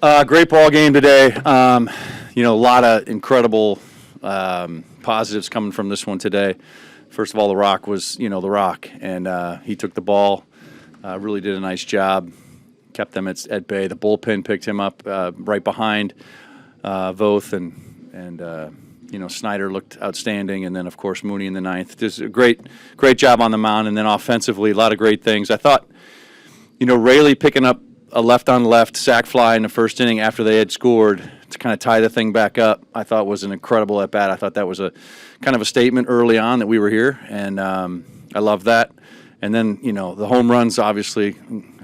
Great ball game today. A lot of incredible positives coming from this one today. First of all, The Rock was, The Rock, and he took the ball, really did a nice job, kept them at bay. The bullpen picked him up right behind Voth, and Snyder looked outstanding, and then, of course, Mooney in the ninth. Just a great job on the mound, and then offensively, a lot of great things. I thought, Raley picking up a left-on-left sac fly in the first inning after they had scored to kind of tie the thing back up, I thought was an incredible at-bat. I thought that was a kind of a statement early on that we were here, and I love that. And then, the home runs, obviously,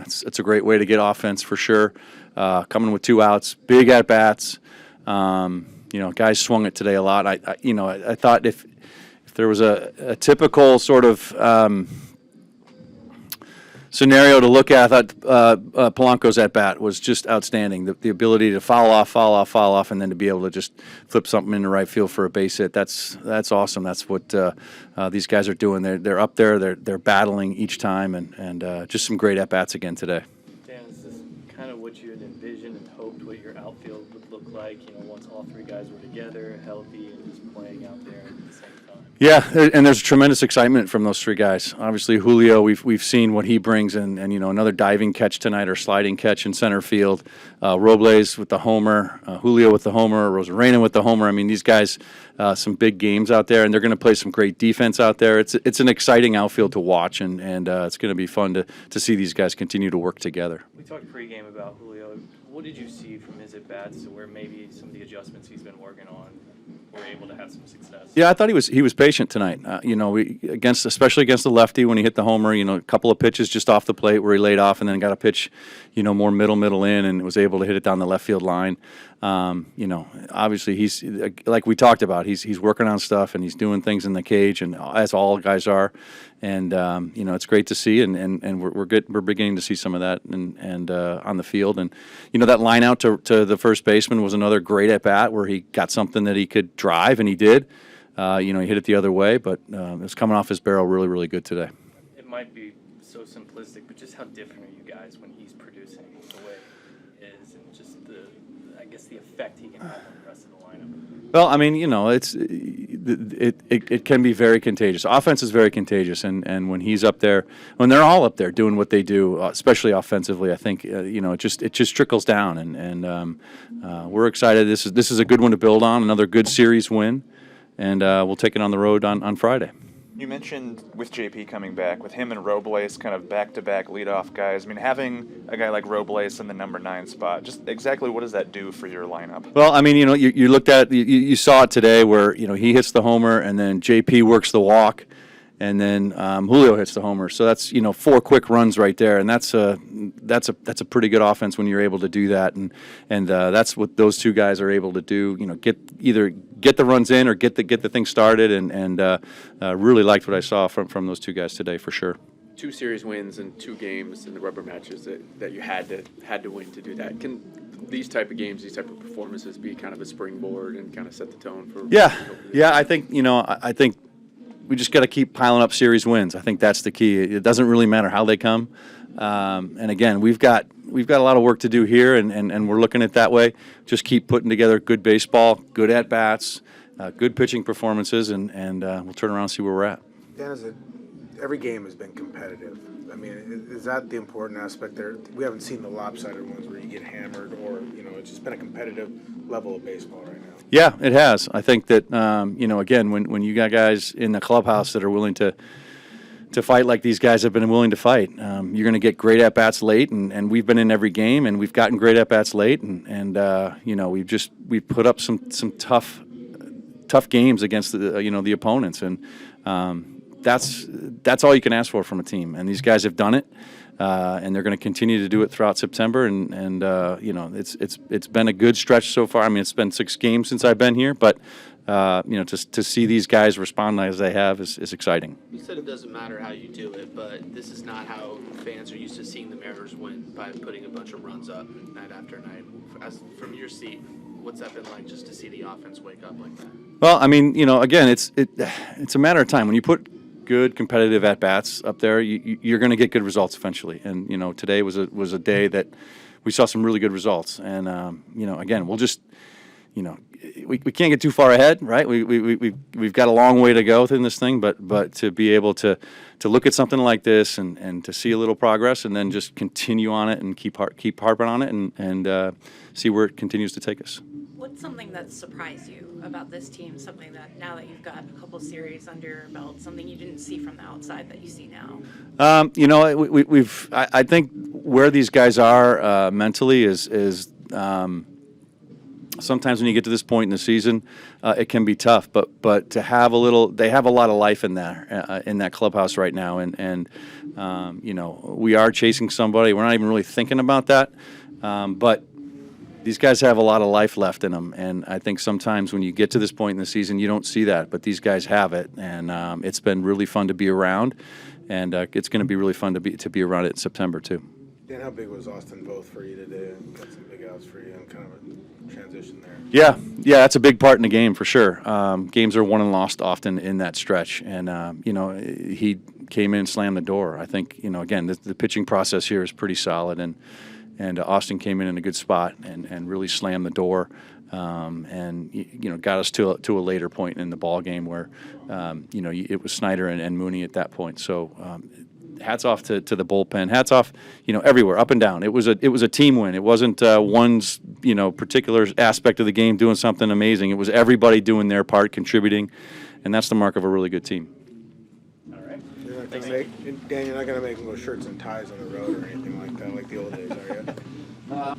it's a great way to get offense for sure. Coming with 2 outs, big at-bats. Guys swung it today a lot. I thought if there was a typical sort of scenario to look at, I thought Polanco's at-bat was just outstanding. The ability to foul off, and then to be able to just flip something into right field for a base hit. That's awesome. That's what these guys are doing. They're up there. They're battling each time, and just some great at-bats again today. Dan, is this kind of what you had envisioned and hoped what your outfield would look like, once all 3 guys were together, healthy, and just playing out there at the same time? Yeah, and there's tremendous excitement from those 3 guys. Obviously, Julio, we've seen what he brings, and another diving catch tonight or sliding catch in center field. Robles with the homer, Julio with the homer, Rosarena with the homer. I mean, these guys, some big games out there, and they're going to play some great defense out there. It's an exciting outfield to watch, and it's going to be fun to see these guys continue to work together. We talked pregame about Julio. What did you see from his at-bats to where maybe some of the adjustments he's been working on were able to have some success? Yeah, I thought he was patient tonight. Especially against the lefty when he hit the homer. A couple of pitches just off the plate where he laid off, and then got a pitch, more middle in, and was able to hit it down the left field line. Obviously he's like we talked about. He's working on stuff, and he's doing things in the cage, and as all guys are. And it's great to see, and we're beginning to see some of that and on the field. And that line out to the first baseman was another great at bat where he got something that he could drive, and he did. He hit it the other way, but it was coming off his barrel really, really good today. It might be so simplistic, but just how different are you guys when he's producing the way he is, and just the effect he can have on the rest of the lineup? Well, I mean, it can be very contagious. Offense is very contagious, and when he's up there, when they're all up there doing what they do, especially offensively, I think it just trickles down, and we're excited. This is a good one to build on, another good series win, and we'll take it on the road on Friday. You mentioned with JP coming back, with him and Robles kind of back-to-back leadoff guys. I mean, having a guy like Robles in the number 9 spot, just exactly what does that do for your lineup? Well, I mean, you looked at you saw it today where he hits the homer, and then JP works the walk, and then Julio hits the homer. So that's 4 quick runs right there, and that's a pretty good offense when you're able to do that, and that's what those 2 guys are able to do. Get the runs in or get the thing started, and really liked what I saw from those 2 guys today for sure. 2 series wins and 2 games in the rubber matches that you had to win to do that. Can these type of games, these type of performances be kind of a springboard and kind of set the tone for? Yeah. I think I think we just got to keep piling up series wins. I think that's the key. It doesn't really matter how they come. And again, we've got a lot of work to do here, and we're looking at it that way. Just keep putting together good baseball, good at bats, good pitching performances, and we'll turn around and see where we're at. Dan, every game has been competitive. I mean, is that the important aspect there? We haven't seen the lopsided ones where you get hammered, or it's just been a competitive level of baseball right now. Yeah, it has. I think that again, when you got guys in the clubhouse that are willing to fight like these guys have been willing to fight, you're going to get great at bats late, and we've been in every game, and we've gotten great at bats late, and we've put up some tough games against the opponents, and that's all you can ask for from a team, and these guys have done it, and they're going to continue to do it throughout September, and it's been a good stretch so far. I mean, it's been 6 games since I've been here, but to see these guys respond as they have is exciting. You said it doesn't matter how you do it, but this is not how fans are used to seeing the Mariners win, by putting a bunch of runs up night after night. From your seat, what's that been like, just to see the offense wake up like that? Well, I mean, again, it's a matter of time. When you put good competitive at bats up there, you're going to get good results eventually. And today was a day that we saw some really good results. And again, we'll just we can't get too far ahead, right? We've got a long way to go through this thing, but to be able to look at something like this and to see a little progress and then just continue on it and keep harping on it and see where it continues to take us. What's something that surprised you about this team? Something that now that you've got a couple series under your belt, something you didn't see from the outside that you see now? I think where these guys are mentally is sometimes when you get to this point in the season, it can be tough. But to have they have a lot of life in there in that clubhouse right now, and we are chasing somebody. We're not even really thinking about that, but these guys have a lot of life left in them, and I think sometimes when you get to this point in the season, you don't see that, but these guys have it, and it's been really fun to be around, and it's going to be really fun to be around it in September too. Dan, how big was Austin both for you today? Got some big outs for you and kind of a transition there. Yeah, that's a big part in the game for sure. Games are won and lost often in that stretch, and he came in and slammed the door. I think again the pitching process here is pretty solid, and Austin came in a good spot and really slammed the door, and got us to a later point in the ball game where it was Snyder and Mooney at that point. So hats off to the bullpen. Hats off everywhere, up and down. It was a team win. It wasn't one's particular aspect of the game doing something amazing. It was everybody doing their part, contributing, and that's the mark of a really good team. All right. Dan, you're not going to make them go shirts and ties on the road or anything like that, like the old days, are you?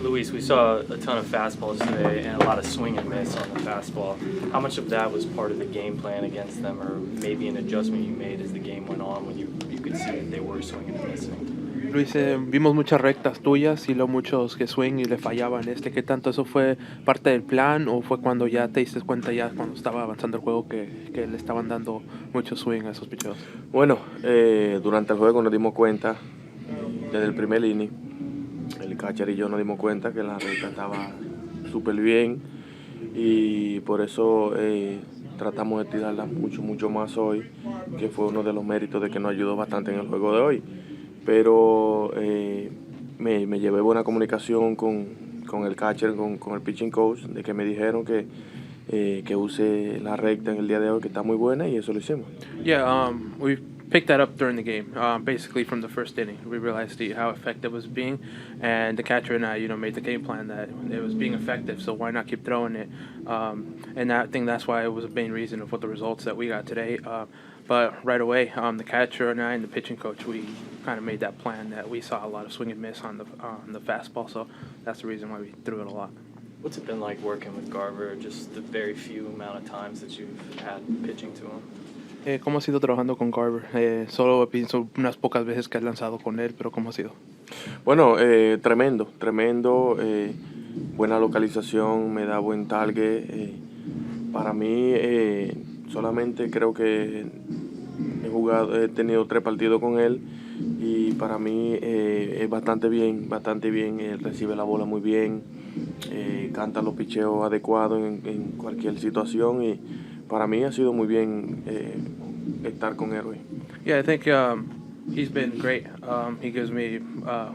Luis, we saw a ton of fastballs today and a lot of swing and miss on the fastball. How much of that was part of the game plan against them, or maybe an adjustment you made as the game went on when you could see that they were swinging and missing? Luis, vimos muchas rectas tuyas y luego muchos que swing y le fallaban. ¿Qué tanto eso fue parte del plan o fue cuando ya te diste cuenta ya cuando estaba avanzando el juego que le estaban dando mucho swing a esos picheos? Bueno, durante el juego nos dimos cuenta desde el primer inning. El catcher y yo nos dimos cuenta que la recta estaba súper bien y por eso tratamos de tirarla mucho más hoy, que fue uno de los méritos de que nos ayudó bastante en el juego de hoy. Pero me llevé buena comunicación con el catcher, con el pitching coach, de que me dijeron que use la recta en el día de hoy, que está muy buena, y eso lo hicimos. Yeah, we picked that up during the game. Basically from the first inning, we realized how effective it was being, and the catcher and I, made the game plan that it was being effective. So why not keep throwing it? And I think that's why it was a main reason of what the results that we got today. But right away, the catcher and I and the pitching coach, we kind of made that plan that we saw a lot of swing and miss on the fastball. So that's the reason why we threw it a lot. What's it been like working with Garver, just the very few amount of times that you've had pitching to him? ¿Cómo ha sido trabajando con Garver? Solo pienso unas pocas veces que has lanzado con él, pero ¿cómo ha sido? Bueno, tremendo. Buena localización, me da buen target. Para mí, solamente creo que he tenido 3 partidos con él y para mí es bastante bien. Él recibe la bola muy bien, canta los picheos adecuados en cualquier situación y para mí ha sido muy bien estar con él hoy. Yeah, I think he's been great. He gives me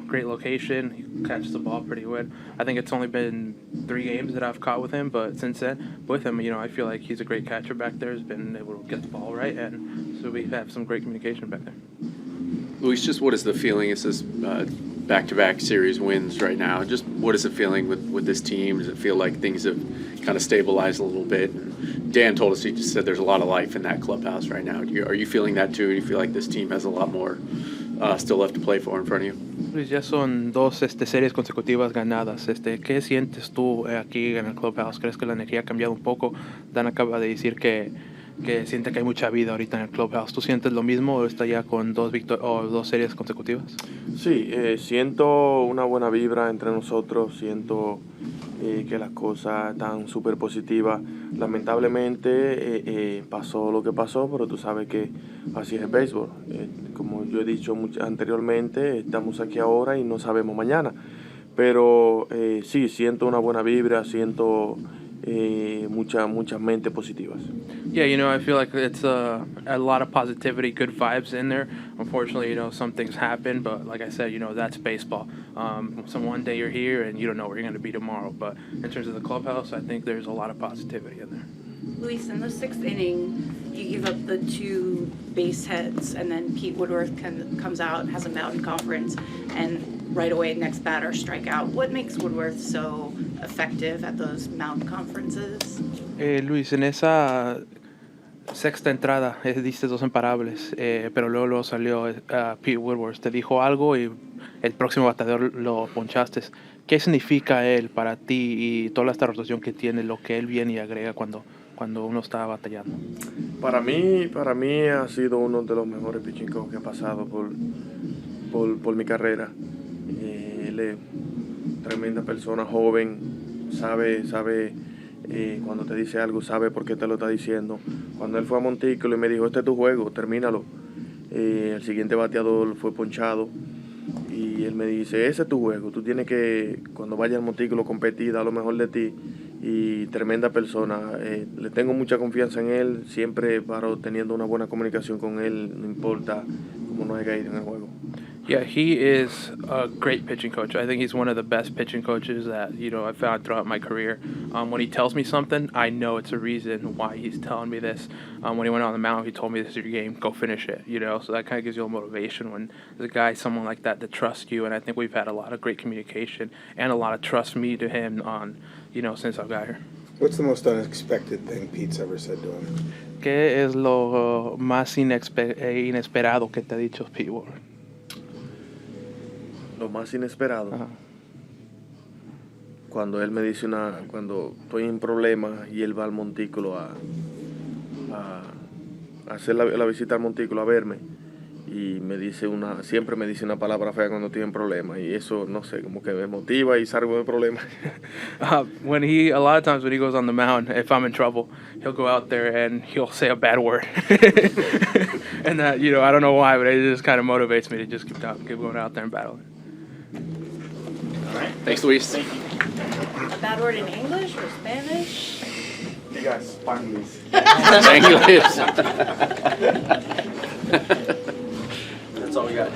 great location. He catches the ball pretty good. I think it's only been 3 games that I've caught with him, but since then, with him, I feel like he's a great catcher back there. He's been able to get the ball right, and so we have some great communication back there. Luis, just what is the feeling? It says back-to-back series wins right now. Just what is the feeling with this team? Does it feel like things have kind of stabilized a little bit? And Dan told us, he just said there's a lot of life in that clubhouse right now. Are you feeling that too? Do you feel like this team has a lot more still left to play for in front of you? Luis, ya son 2 series consecutivas ganadas. ¿Qué sientes tú aquí en el clubhouse? ¿Crees que la energía ha cambiado un poco? Dan acaba de decir que siente que hay mucha vida ahorita en el clubhouse. ¿Tú sientes lo mismo o está ya con 2 series consecutivas? Sí, siento una buena vibra entre nosotros, siento que las cosas están súper positivas. Lamentablemente pasó lo que pasó, pero tú sabes que así es el béisbol. Como yo he dicho anteriormente, estamos aquí ahora y no sabemos mañana. Pero sí, siento una buena vibra, siento muchas mentes positivas. Yeah, I feel like it's a lot of positivity, good vibes in there. Unfortunately, some things happen, but like I said, that's baseball. So one day you're here and you don't know where you're going to be tomorrow. But in terms of the clubhouse, I think there's a lot of positivity in there. Luis, in the sixth inning, you give up the 2 base hits, and then Pete Woodworth comes out, has a mountain conference, and right away, next batter, strike out. What makes Woodworth so effective at those mountain conferences? Luis, en esa sexta entrada diste 2 imparables, pero luego salió Pete Woodworth, te dijo algo y el próximo bateador lo ponchaste. ¿Qué significa él para ti y toda esta rotación que tiene, lo que él viene y agrega cuando uno está batallando? Para mí ha sido uno de los mejores pitching coach que ha pasado por mi carrera. Él es tremenda persona, joven, sabe cuando te dice algo, sabe por qué te lo está diciendo. Cuando él fue a Montículo y me dijo, este es tu juego, termínalo. El siguiente bateador fue ponchado y él me dice, ese es tu juego, tú tienes que, cuando vayas al Montículo, competir, dar lo mejor de ti. Y tremenda persona, le tengo mucha confianza en él, siempre paro teniendo una buena comunicación con él, no importa cómo nos haya ido en el juego. Yeah, he is a great pitching coach. I think he's one of the best pitching coaches that I've found throughout my career. When he tells me something, I know it's a reason why he's telling me this. When he went on the mound, he told me, "This is your game. Go finish it." So that kind of gives you a motivation when there's a guy, someone like that trusts you. And I think we've had a lot of great communication and a lot of trust me to him on since I've got here. What's the most unexpected thing Pete's ever said to him? ¿Qué es lo más inesperado que te ha dicho Pete Woodworth? Lo más inesperado, Ajá. cuando él me dice cuando estoy en problemas y él va al montículo a hacer la visita al montículo a verme y siempre me dice una palabra fea cuando estoy en problemas y eso, no sé, como que me motiva y salgo de problemas. A lot of times when he goes on the mound, if I'm in trouble, he'll go out there and he'll say a bad word. And that, I don't know why, but it just kind of motivates me to just keep going out there and battling. Thanks, Luis. A bad word in English or Spanish? You guys, Spanglish. Thank you, Luis. That's all we got.